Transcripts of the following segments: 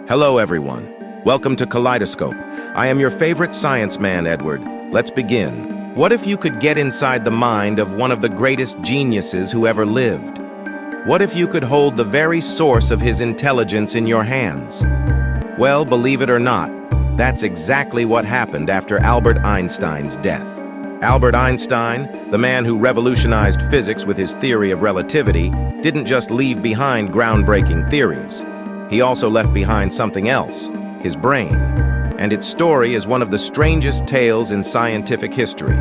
Hello, everyone. Welcome to Kaleidoscope. I am your favorite science man, Edward. Let's begin. What if you could get inside the mind of one of the greatest geniuses who ever lived? What if you could hold the very source of his intelligence in your hands? Well, believe it or not, that's exactly what happened after Albert Einstein's death. Albert Einstein, the man who revolutionized physics with his theory of relativity, didn't just leave behind groundbreaking theories. He also left behind something else, his brain. And its story is one of the strangest tales in scientific history.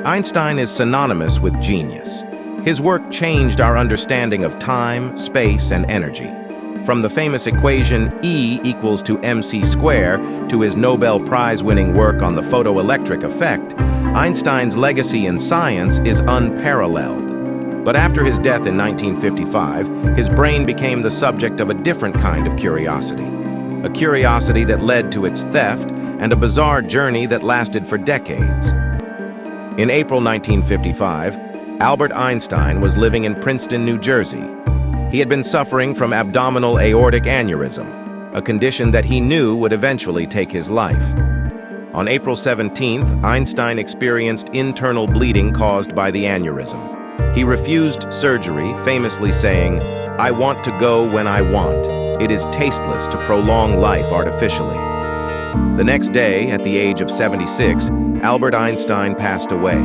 Einstein is synonymous with genius. His work changed our understanding of time, space, and energy. From the famous equation E equals to mc squared to his Nobel Prize-winning work on the photoelectric effect, Einstein's legacy in science is unparalleled. But after his death in 1955, his brain became the subject of a different kind of curiosity. A curiosity that led to its theft and a bizarre journey that lasted for decades. In April 1955, Albert Einstein was living in Princeton, New Jersey. He had been suffering from abdominal aortic aneurysm, a condition that he knew would eventually take his life. On April 17th, Einstein experienced internal bleeding caused by the aneurysm. He refused surgery, famously saying, "I want to go when I want. It is tasteless to prolong life artificially." The next day, at the age of 76, Albert Einstein passed away.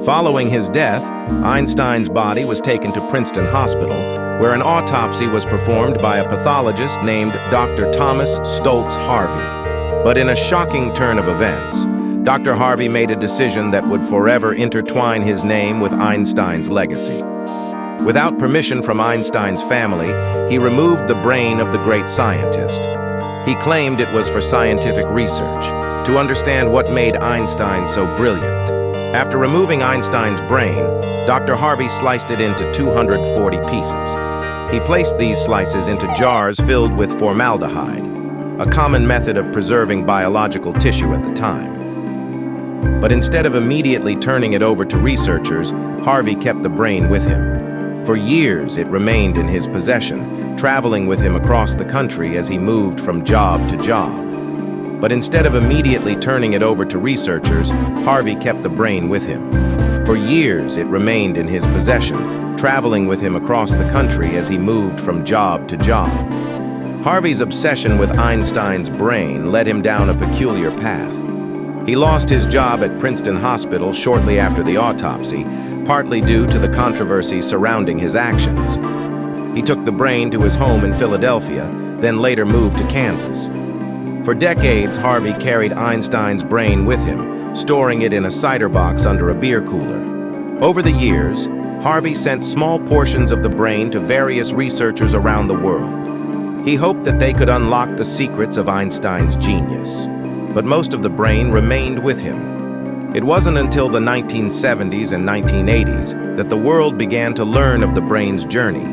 Following his death, Einstein's body was taken to Princeton Hospital, where an autopsy was performed by a pathologist named Dr. Thomas Stoltz Harvey. But in a shocking turn of events, Dr. Harvey made a decision that would forever intertwine his name with Einstein's legacy. Without permission from Einstein's family, he removed the brain of the great scientist. He claimed it was for scientific research, to understand what made Einstein so brilliant. After removing Einstein's brain, Dr. Harvey sliced it into 240 pieces. He placed these slices into jars filled with formaldehyde, a common method of preserving biological tissue at the time. But instead of immediately turning it over to researchers, Harvey kept the brain with him. For years, it remained in his possession, traveling with him across the country as he moved from job to job. But instead of immediately turning it over to researchers, Harvey kept the brain with him. For years, it remained in his possession, traveling with him across the country as he moved from job to job. Harvey's obsession with Einstein's brain led him down a peculiar path. He lost his job at Princeton Hospital shortly after the autopsy, partly due to the controversy surrounding his actions. He took the brain to his home in Philadelphia, then later moved to Kansas. For decades, Harvey carried Einstein's brain with him, storing it in a cider box under a beer cooler. Over the years, Harvey sent small portions of the brain to various researchers around the world. He hoped that they could unlock the secrets of Einstein's genius. But most of the brain remained with him. It wasn't until the 1970s and 1980s that the world began to learn of the brain's journey,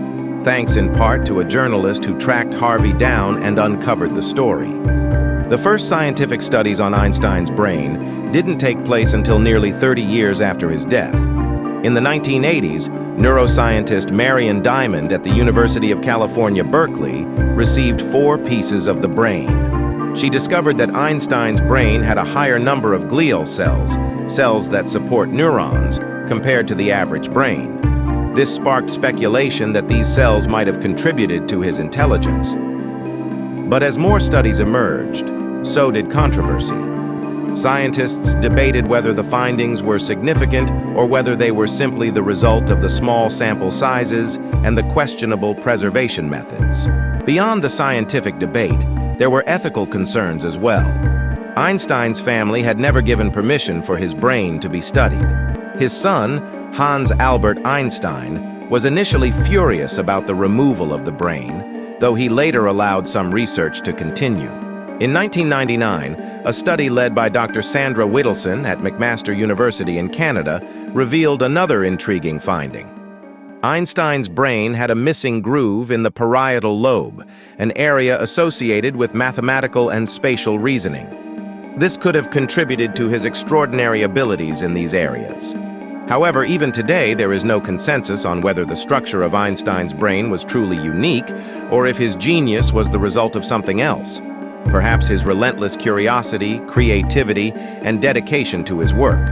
thanks in part to a journalist who tracked Harvey down and uncovered the story. The first scientific studies on Einstein's brain didn't take place until nearly 30 years after his death. In the 1980s, neuroscientist Marion Diamond at the University of California, Berkeley, received 4 pieces of the brain. She discovered that Einstein's brain had a higher number of glial cells, cells that support neurons, compared to the average brain. This sparked speculation that these cells might have contributed to his intelligence. But as more studies emerged, so did controversy. Scientists debated whether the findings were significant or whether they were simply the result of the small sample sizes and the questionable preservation methods. Beyond the scientific debate, there were ethical concerns as well. Einstein's family had never given permission for his brain to be studied. His son, Hans Albert Einstein, was initially furious about the removal of the brain, though he later allowed some research to continue. In 1999, a study led by Dr. Sandra Whittleson at McMaster University in Canada revealed another intriguing finding. Einstein's brain had a missing groove in the parietal lobe, an area associated with mathematical and spatial reasoning. This could have contributed to his extraordinary abilities in these areas. However, even today, there is no consensus on whether the structure of Einstein's brain was truly unique or if his genius was the result of something else, perhaps his relentless curiosity, creativity, and dedication to his work.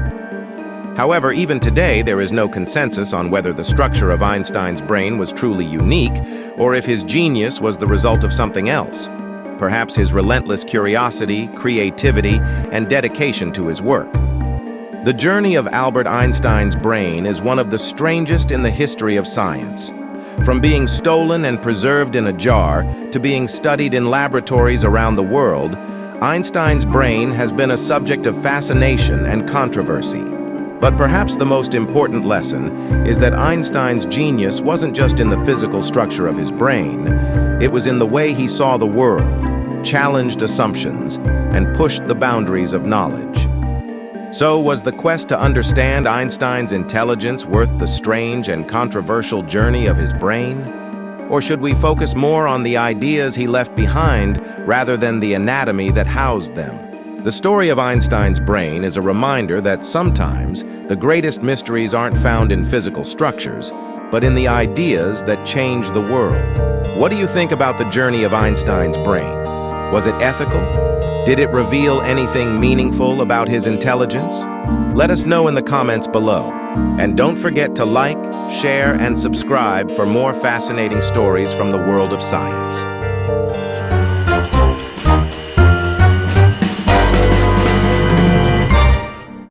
However, even today, there is no consensus on whether the structure of Einstein's brain was truly unique, or if his genius was the result of something else, perhaps his relentless curiosity, creativity, and dedication to his work. The journey of Albert Einstein's brain is one of the strangest in the history of science. From being stolen and preserved in a jar to being studied in laboratories around the world, Einstein's brain has been a subject of fascination and controversy. But perhaps the most important lesson is that Einstein's genius wasn't just in the physical structure of his brain, it was in the way he saw the world, challenged assumptions, and pushed the boundaries of knowledge. So, was the quest to understand Einstein's intelligence worth the strange and controversial journey of his brain? Or should we focus more on the ideas he left behind rather than the anatomy that housed them? The story of Einstein's brain is a reminder that sometimes the greatest mysteries aren't found in physical structures, but in the ideas that change the world. What do you think about the journey of Einstein's brain? Was it ethical? Did it reveal anything meaningful about his intelligence? Let us know in the comments below. And don't forget to like, share, and subscribe for more fascinating stories from the world of science.